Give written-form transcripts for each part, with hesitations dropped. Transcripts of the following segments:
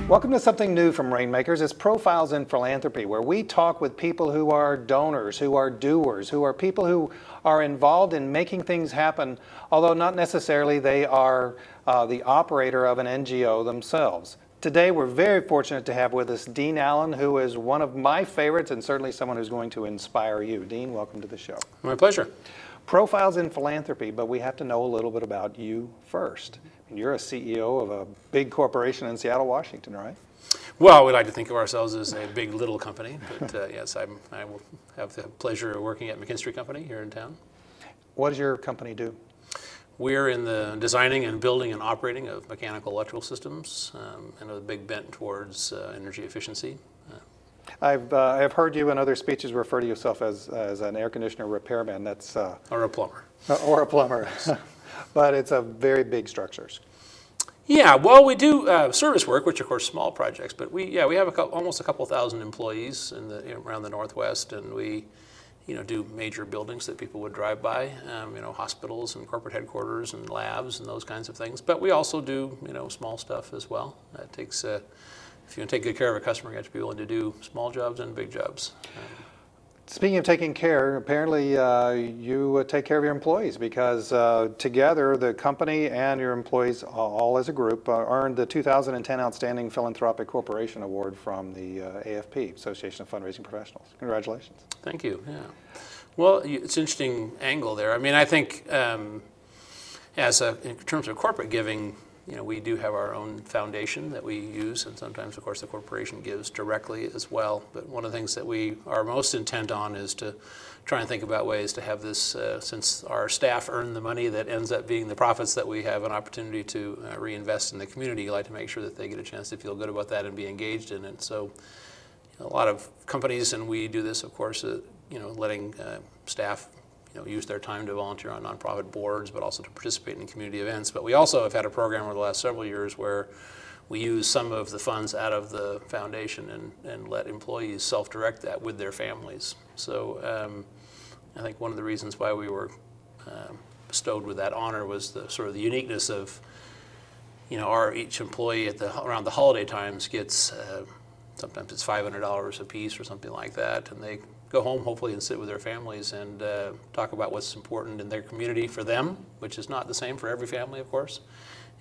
Welcome to something new from Rainmakers. It's Profiles in Philanthropy, where we talk with people who are donors, who are doers, who are people who are involved in making things happen, although not necessarily they are the operator of an NGO themselves. Today we're very fortunate to have with us Dean Allen, who is one of my favorites and certainly someone who's going to inspire you. Dean, welcome to the show. My pleasure. Profiles in Philanthropy, but we have to know a little bit about you first. You're a CEO of a big corporation in Seattle, Washington, right? Well, we like to think of ourselves as a big little company, but yes, I will have the pleasure of working at McKinstry Company here in town. What does your company do? We're in the designing and building and operating of mechanical electrical systems and a big bent towards energy efficiency. I've heard you in other speeches refer to yourself as an air conditioner repairman. That's Or a plumber. Or a plumber. But it's a very big structures. Yeah, well, we do service work, which of course small projects, but we have almost a couple thousand employees around the Northwest, and we do major buildings that people would drive by, hospitals and corporate headquarters and labs and those kinds of things. But we also do small stuff as well. It takes if you want to take good care of a customer, you have to be willing to do small jobs and big jobs. Speaking of taking care, apparently you take care of your employees because together the company and your employees, all as a group, earned the 2010 Outstanding Philanthropic Corporation Award from the AFP, Association of Fundraising Professionals. Congratulations. Thank you. Yeah. Well, it's an interesting angle there. I mean, I think in terms of corporate giving, we do have our own foundation that we use, and sometimes, of course, the corporation gives directly as well. But one of the things that we are most intent on is to try and think about ways to have this, since our staff earn the money that ends up being the profits, that we have an opportunity to reinvest in the community. You like to make sure that they get a chance to feel good about that and be engaged in it. So a lot of companies, and we do this, of course, letting staff use their time to volunteer on nonprofit boards, but also to participate in community events. But we also have had a program over the last several years where we use some of the funds out of the foundation and let employees self-direct that with their families. So I think one of the reasons why we were bestowed with that honor was the sort of the uniqueness of, each employee around the holiday times gets, sometimes it's $500 a piece or something like that, and they go home hopefully and sit with their families and talk about what's important in their community for them, which is not the same for every family, of course.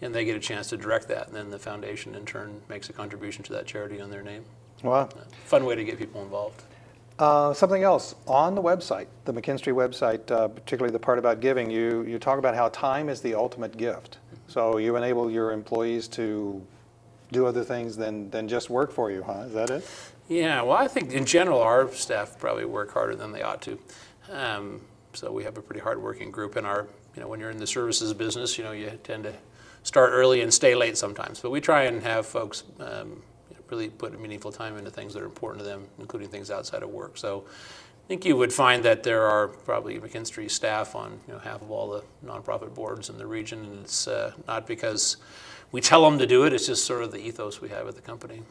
And they get a chance to direct that, and then the foundation in turn makes a contribution to that charity on their name. Wow. Fun way to get people involved. Something else, on the website, the McKinstry website, particularly the part about giving, you talk about how time is the ultimate gift. So you enable your employees to do other things than just work for you, huh? Is that it? Yeah, well, I think in general our staff probably work harder than they ought to. So we have a pretty hard-working group, and when you're in the services business, you tend to start early and stay late sometimes. But we try and have folks really put meaningful time into things that are important to them, including things outside of work. So I think you would find that there are probably McKinstry staff on half of all the nonprofit boards in the region, and it's not because we tell them to do it, it's just sort of the ethos we have at the company.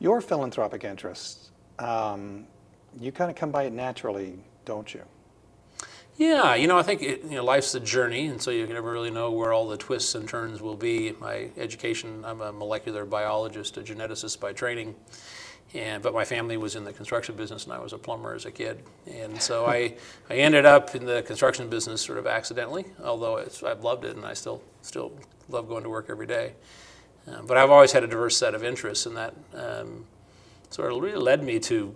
Your philanthropic interests, you kind of come by it naturally, don't you? Yeah, I think life's a journey, and so you can never really know where all the twists and turns will be. My education, I'm a molecular biologist, a geneticist by training, but my family was in the construction business, and I was a plumber as a kid. And so I ended up in the construction business sort of accidentally, although I've loved it, and I still love going to work every day. But I've always had a diverse set of interests, and that sort of really led me to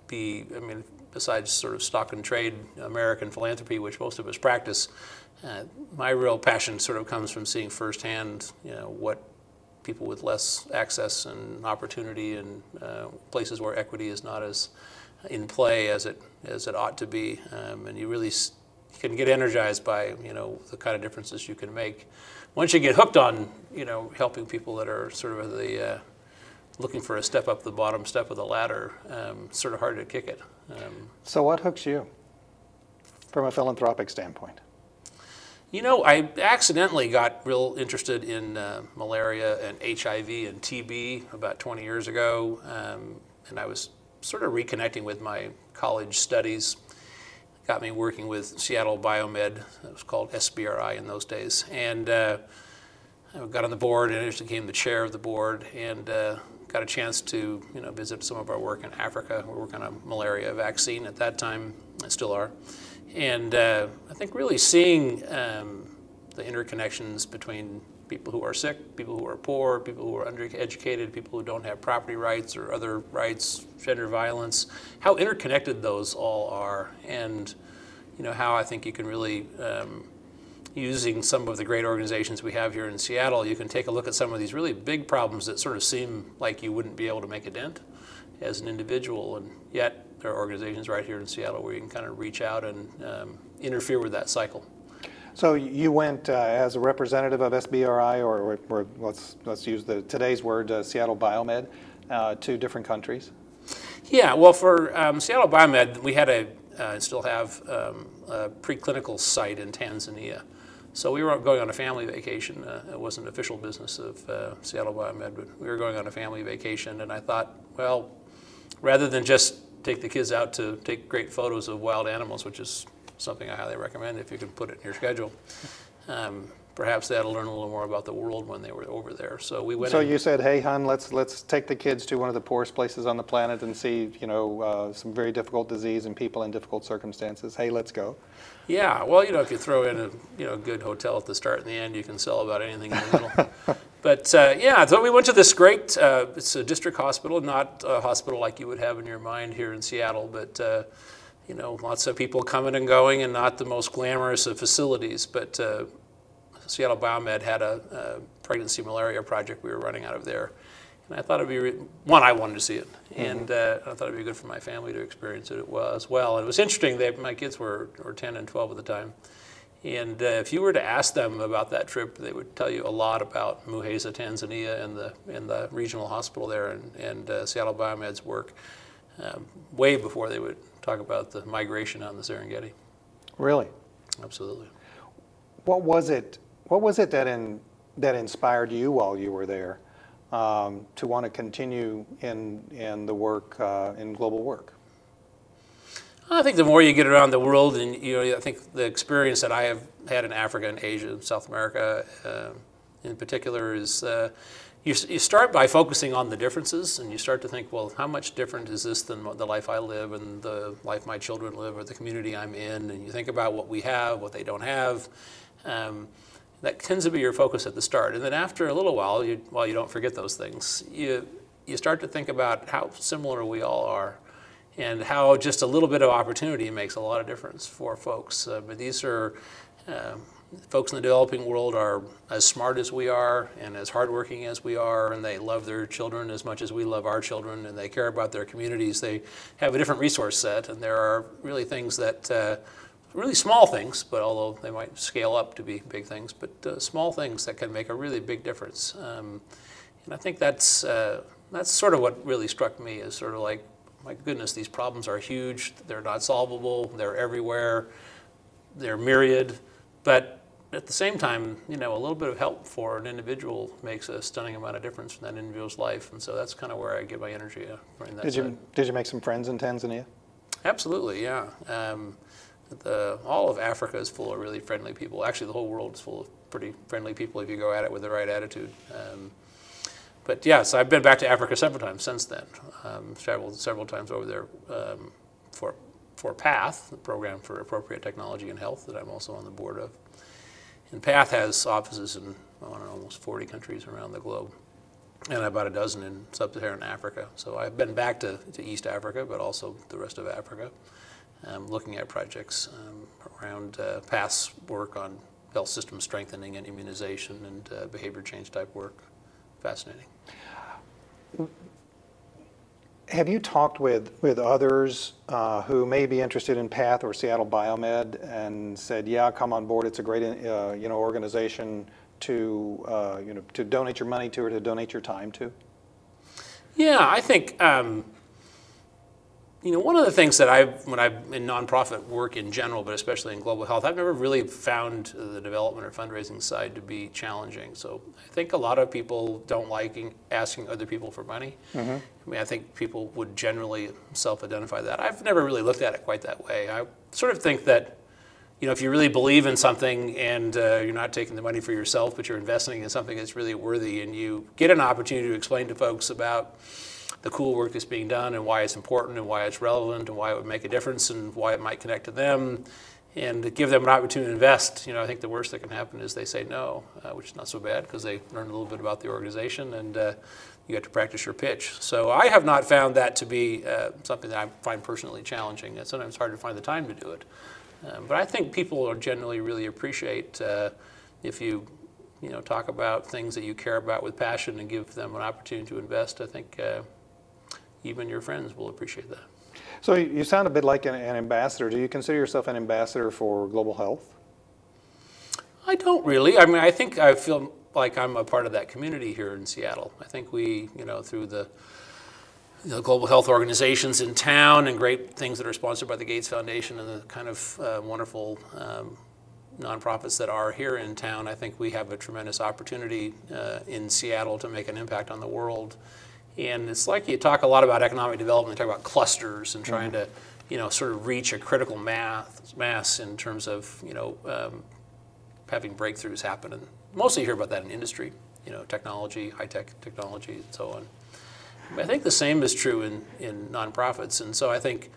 besides sort of stock and trade American philanthropy, which most of us practice, my real passion sort of comes from seeing firsthand, what people with less access and opportunity and places where equity is not as in play as it ought to be, and you really can get energized by the kind of differences you can make. Once you get hooked on helping people that are sort of looking for a step up the bottom step of the ladder, it's sort of hard to kick it. So what hooks you from a philanthropic standpoint? I accidentally got real interested in malaria and HIV and TB about 20 years ago, and I was sort of reconnecting with my college studies. Got me working with Seattle Biomed. It was called SBRI in those days, and I got on the board and actually became the chair of the board, and got a chance to visit some of our work in Africa. We're working on a malaria vaccine at that time, still are, and I think really seeing the interconnections between people who are sick, people who are poor, people who are undereducated, people who don't have property rights or other rights, gender violence, how interconnected those all are, and how I think you can really, using some of the great organizations we have here in Seattle, you can take a look at some of these really big problems that sort of seem like you wouldn't be able to make a dent as an individual, and yet there are organizations right here in Seattle where you can kind of reach out and interfere with that cycle. So you went as a representative of SBRI, or let's use today's word, Seattle Biomed, to different countries. Yeah, well, for Seattle Biomed, we had still have a preclinical site in Tanzania. So we were going on a family vacation. It wasn't official business of Seattle Biomed, but we were going on a family vacation, and I thought, well, rather than just take the kids out to take great photos of wild animals, which is something I highly recommend if you can put it in your schedule. Perhaps they had to learn a little more about the world when they were over there. So we went. So you said, "Hey, hon, let's take the kids to one of the poorest places on the planet and see, some very difficult disease and people in difficult circumstances. Hey, let's go." Yeah. Well, if you throw in a good hotel at the start and the end, you can sell about anything in the middle. But so we went to this great. It's a district hospital, not a hospital like you would have in your mind here in Seattle, but. Lots of people coming and going, and not the most glamorous of facilities. But Seattle Biomed had a pregnancy malaria project we were running out of there. And I thought it'd be, I wanted to see it. And I thought it'd be good for my family to experience it as well. And it was interesting, my kids were 10 and 12 at the time. And if you were to ask them about that trip, they would tell you a lot about Muheza, Tanzania, and the regional hospital there, and Seattle Biomed's work, way before they would talk about the migration on the Serengeti. Really? Absolutely. What was it that inspired you while you were there to want to continue in the work, in global work? I think the more you get around the world, and I think the experience that I have had in Africa and Asia and South America in particular is you start by focusing on the differences, and you start to think, well, how much different is this than the life I live and the life my children live or the community I'm in? And you think about what we have, what they don't have. That tends to be your focus at the start. And then after a little while, while you don't forget those things, you start to think about how similar we all are, and how just a little bit of opportunity makes a lot of difference for folks. But these are folks in the developing world are as smart as we are and as hardworking as we are, and they love their children as much as we love our children, and they care about their communities. They have a different resource set, and there are really things that, really small things, but although they might scale up to be big things, but small things that can make a really big difference. And I think that's sort of what really struck me, is sort of like, my goodness, these problems are huge, they're not solvable, they're everywhere, they're myriad, but at the same time, a little bit of help for an individual makes a stunning amount of difference in that individual's life, and so that's kind of where I get my energy from that side. Did you make some friends in Tanzania? Absolutely, yeah. All of Africa is full of really friendly people. Actually, the whole world is full of pretty friendly people if you go at it with the right attitude. But yeah, so I've been back to Africa several times since then. Traveled several times over there for PATH, the Program for Appropriate Technology and Health, that I'm also on the board of. And PATH has offices in almost 40 countries around the globe, and about a dozen in sub-Saharan Africa. So I've been back to East Africa, but also the rest of Africa, looking at projects around PATH's work on health system strengthening and immunization and behavior change type work. Fascinating. Have you talked with others who may be interested in PATH or Seattle Biomed and said, yeah, come on board, it's a great organization to donate your money to or to donate your time to? Yeah, I think one of the things that when I'm in nonprofit work in general, but especially in global health, I've never really found the development or fundraising side to be challenging. So I think a lot of people don't like asking other people for money. Mm-hmm. I mean, I think people would generally self-identify that. I've never really looked at it quite that way. I sort of think that, if you really believe in something and you're not taking the money for yourself, but you're investing in something that's really worthy, and you get an opportunity to explain to folks about the cool work that's being done and why it's important and why it's relevant and why it would make a difference and why it might connect to them, and to give them an opportunity to invest, I think the worst that can happen is they say no, which is not so bad because they learn a little bit about the organization and you have to practice your pitch. So I have not found that to be something that I find personally challenging. It's sometimes hard to find the time to do it. But I think people are generally really appreciate if you talk about things that you care about with passion and give them an opportunity to invest. I think even your friends will appreciate that. So you sound a bit like an ambassador. Do you consider yourself an ambassador for global health? I don't really. I mean, I feel like I'm a part of that community here in Seattle. I think we, through the global health organizations in town and great things that are sponsored by the Gates Foundation and the kind of wonderful nonprofits that are here in town, I think we have a tremendous opportunity in Seattle to make an impact on the world. And it's like you talk a lot about economic development, you talk about clusters and trying to, sort of reach a critical mass in terms of, having breakthroughs happen. And mostly you hear about that in industry, technology, high-tech technology, and so on. I think the same is true in nonprofits, and so I think,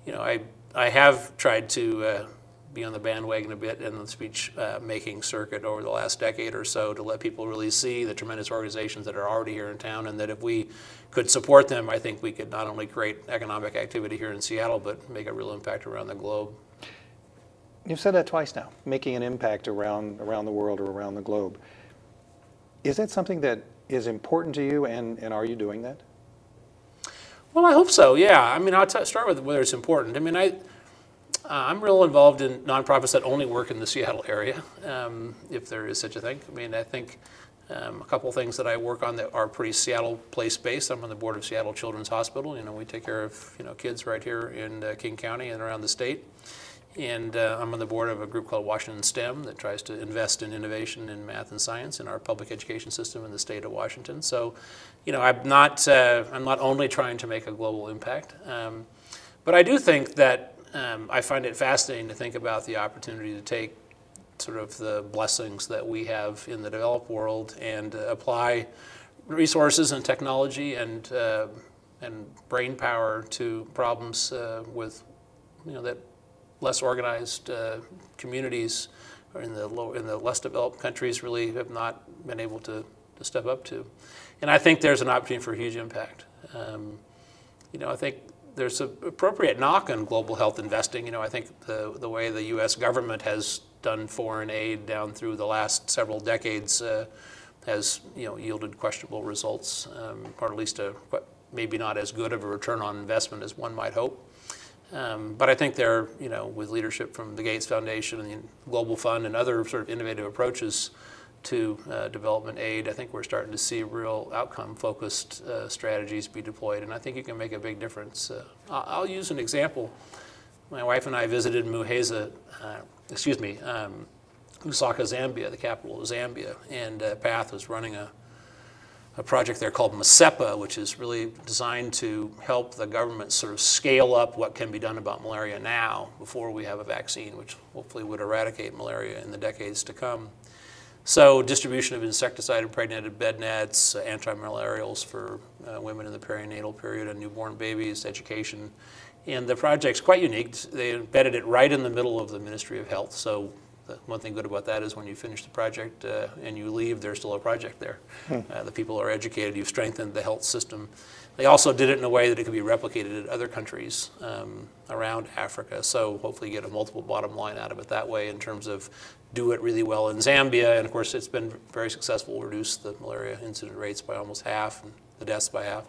I have tried to be on the bandwagon a bit in the speech making circuit over the last decade or so to let people really see the tremendous organizations that are already here in town, and that if we could support them, I think we could not only create economic activity here in Seattle, but make a real impact around the globe. You've said that twice now, making an impact around the world or around the globe. Is that something that is important to you, and are you doing that? Well, I hope so, yeah. I mean, I'll start with whether it's important. I mean, I'm real involved in nonprofits that only work in the Seattle area, if there is such a thing. I mean, I think a couple of things that I work on that are pretty Seattle place-based. I'm on the board of Seattle Children's Hospital. We take care of kids right here in King County and around the state. And I'm on the board of a group called Washington STEM that tries to invest in innovation in math and science in our public education system in the state of Washington. So, I'm not only trying to make a global impact, but I do think that I find it fascinating to think about the opportunity to take sort of the blessings that we have in the developed world and apply resources and technology and brain power to problems with that less organized communities or in the less developed countries really have not been able to step up to. And I think there's an opportunity for a huge impact. I think there's an appropriate knock on global health investing. I think the way the U.S. government has done foreign aid down through the last several decades has yielded questionable results, or at least maybe not as good of a return on investment as one might hope. But I think there, with leadership from the Gates Foundation and the Global Fund and other sort of innovative approaches to development aid, I think we're starting to see real outcome-focused strategies be deployed, and I think you can make a big difference. I'll use an example. My wife and I visited Lusaka, Zambia, the capital of Zambia, and PATH was running a project there called MASEPA, which is really designed to help the government sort of scale up what can be done about malaria now before we have a vaccine, which hopefully would eradicate malaria in the decades to come. So distribution of insecticide-impregnated bed nets, anti-malarials for women in the perinatal period and newborn babies, education. And the project's quite unique. They embedded it right in the middle of the Ministry of Health. So one thing good about that is when you finish the project and you leave, there's still a project there. The people are educated, you've strengthened the health system. They also did it in a way that it could be replicated in other countries around Africa. So hopefully you get a multiple bottom line out of it that way in terms of do it really well in Zambia. And of course it's been very successful, reduce the malaria incident rates by almost half and the deaths by half.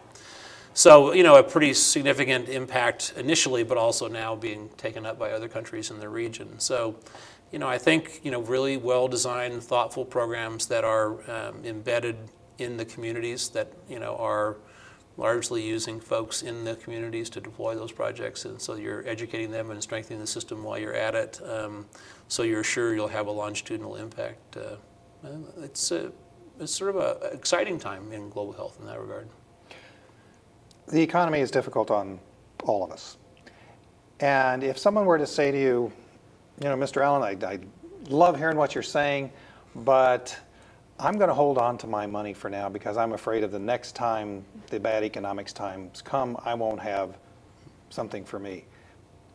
So, a pretty significant impact initially, but also now being taken up by other countries in the region. So, I think, really well-designed, thoughtful programs that are embedded in the communities that, are largely using folks in the communities to deploy those projects. And so you're educating them and strengthening the system while you're at it. So you're sure you'll have a longitudinal impact. It's sort of an exciting time in global health in that regard. The economy is difficult on all of us. And if someone were to say to you, You know, Mr. Allen, I love hearing what you're saying, but I'm going to hold on to my money for now because I'm afraid of the next time the bad economics times come, I won't have something for me.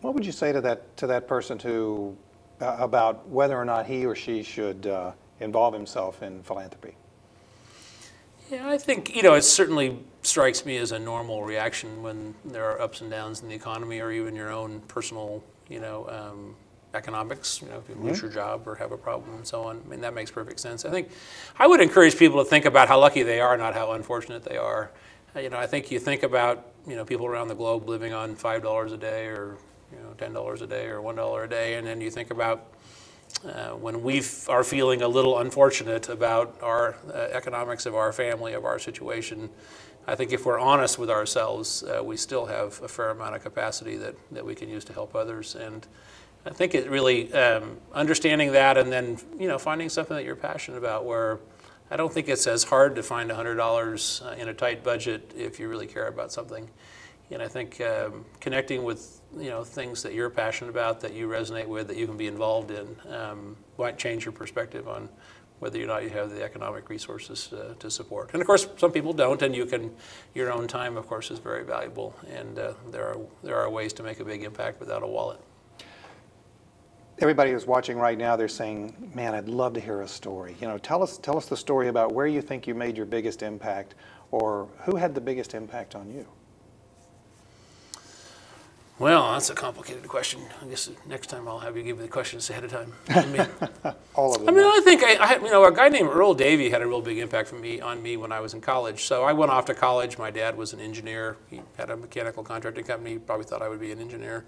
What would you say to that person who about whether or not he or she should involve himself in philanthropy? Yeah, I think, it certainly strikes me as a normal reaction when there are ups and downs in the economy or even your own personal, economics, if you lose your job or have a problem and so on. I mean, that makes perfect sense. I think I would encourage people to think about how lucky they are, not how unfortunate they are. I think you think about, people around the globe living on $5 a day or, $10 a day or $1 a day, and then you think about when we are feeling a little unfortunate about our economics of our family, of our situation. I think if we're honest with ourselves, we still have a fair amount of capacity that we can use to help others. And I think it really, understanding that and then, finding something that you're passionate about, where I don't think it's as hard to find $100 in a tight budget if you really care about something. And I think connecting with things that you're passionate about, that you resonate with, that you can be involved in, might change your perspective on whether or not you have the economic resources to support. And of course, some people don't, and your own time, of course, is very valuable. And there are ways to make a big impact without a wallet. Everybody who's watching right now, they're saying, "Man, I'd love to hear a story." Tell us the story about where you think you made your biggest impact, or who had the biggest impact on you. Well, that's a complicated question. I guess next time I'll have you give me the questions ahead of time. All of them. I think a guy named Earl Davey had a real big impact on me when I was in college. So I went off to college. My dad was an engineer. He had a mechanical contracting company. He probably thought I would be an engineer.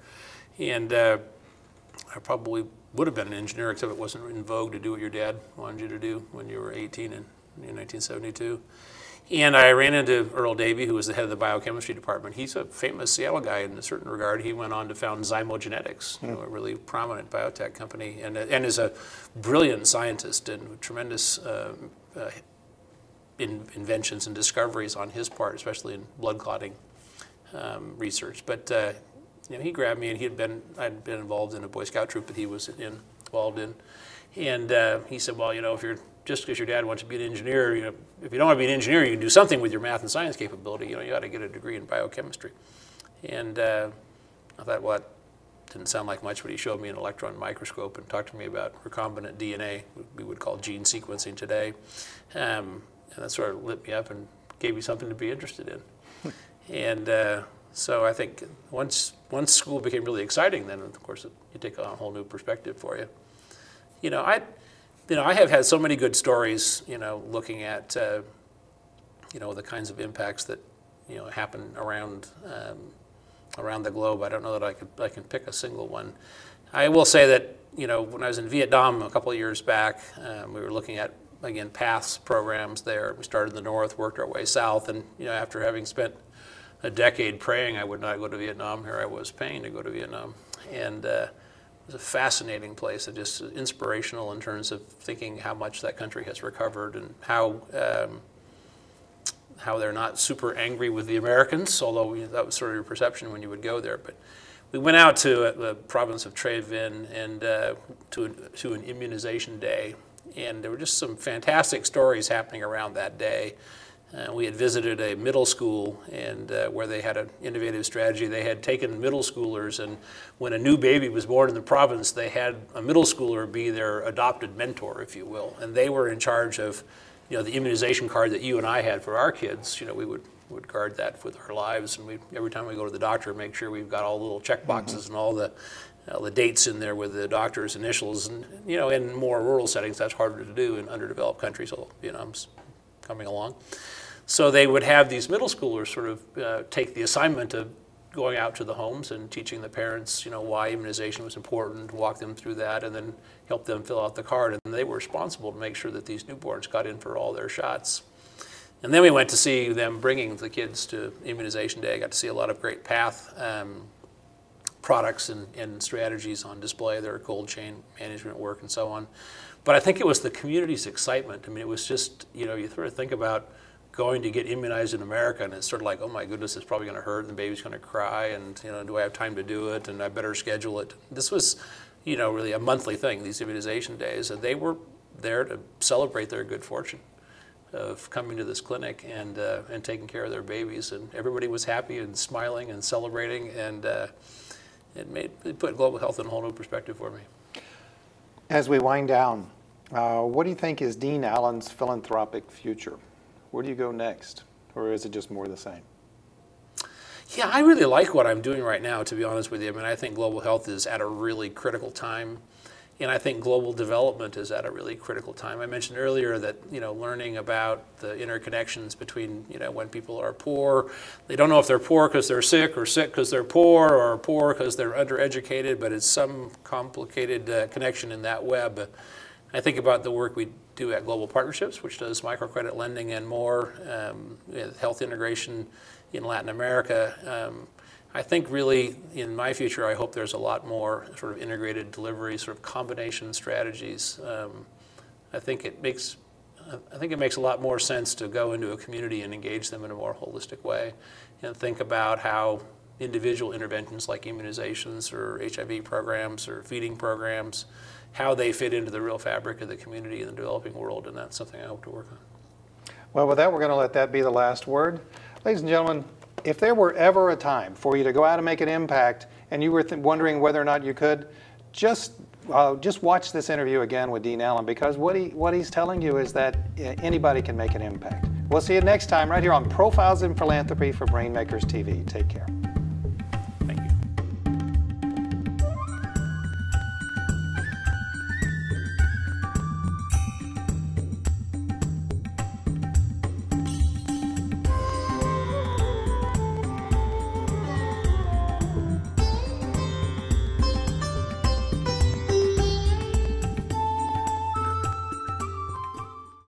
And I probably would have been an engineer, except it wasn't in vogue to do what your dad wanted you to do when you were 18 in 1972. And I ran into Earl Davey, who was the head of the biochemistry department. He's a famous Seattle guy in a certain regard. He went on to found Zymogenetics, a really prominent biotech company, and is a brilliant scientist and with tremendous inventions and discoveries on his part, especially in blood clotting research. But he grabbed me, and I'd been involved in a Boy Scout troop that he was involved in, and he said, "Well, if you're just because your dad wants to be an engineer, if you don't want to be an engineer, you can do something with your math and science capability. You ought to get a degree in biochemistry." And I thought, well, that didn't sound like much, but he showed me an electron microscope and talked to me about recombinant DNA, what we would call gene sequencing today. And that sort of lit me up and gave me something to be interested in. And so I think once school became really exciting, then of course it take a whole new perspective for you. I have had so many good stories, looking at, the kinds of impacts that, happen around the globe. I don't know that I can pick a single one. I will say that, when I was in Vietnam a couple of years back, we were looking at, again, PATHS programs there. We started in the north, worked our way south, and, after having spent a decade praying I would not go to Vietnam, here I was paying to go to Vietnam. And it was a fascinating place, and just inspirational in terms of thinking how much that country has recovered and how they're not super angry with the Americans, although that was sort of your perception when you would go there. But we went out to the province of Tre Vinh and to an immunization day, and there were just some fantastic stories happening around that day. We had visited a middle school, and where they had an innovative strategy. They had taken middle schoolers, and when a new baby was born in the province, they had a middle schooler be their adopted mentor, if you will. And they were in charge of, the immunization card that you and I had for our kids. We would guard that with our lives, and every time we go to the doctor, make sure we've got all the little check boxes and all the dates in there with the doctor's initials. And in more rural settings, that's harder to do in underdeveloped countries. Although Vietnam's coming along. So they would have these middle schoolers sort of take the assignment of going out to the homes and teaching the parents, why immunization was important, walk them through that, and then help them fill out the card. And they were responsible to make sure that these newborns got in for all their shots. And then we went to see them bringing the kids to immunization day. I got to see a lot of great PATH products and strategies on display, their cold chain management work and so on. But I think it was the community's excitement. I mean, it was just, you sort of think about going to get immunized in America, and it's sort of like, oh my goodness, it's probably going to hurt, and the baby's going to cry, and do I have time to do it, and I better schedule it. This was really a monthly thing, these immunization days, and they were there to celebrate their good fortune of coming to this clinic and taking care of their babies, and everybody was happy and smiling and celebrating, and it put global health in a whole new perspective for me. As we wind down, what do you think is Dean Allen's philanthropic future? Where do you go next, or is it just more of the same? Yeah, I really like what I'm doing right now, to be honest with you. I mean, I think global health is at a really critical time, and I think global development is at a really critical time. I mentioned earlier that, learning about the interconnections between, when people are poor, they don't know if they're poor because they're sick, or sick because they're poor, or poor because they're undereducated, but it's some complicated connection in that web. I think about the work we do at Global Partnerships, which does microcredit lending and more, health integration in Latin America. I think really in my future, I hope there's a lot more sort of integrated delivery, sort of combination strategies. I think it makes a lot more sense to go into a community and engage them in a more holistic way, and think about how individual interventions like immunizations or HIV programs or feeding programs, how they fit into the real fabric of the community in the developing world, and that's something I hope to work on. Well, with that, we're going to let that be the last word. Ladies and gentlemen, if there were ever a time for you to go out and make an impact and you were wondering whether or not you could, just watch this interview again with Dean Allen, because what he's telling you is that anybody can make an impact. We'll see you next time right here on Profiles in Philanthropy for Brainmakers TV. Take care.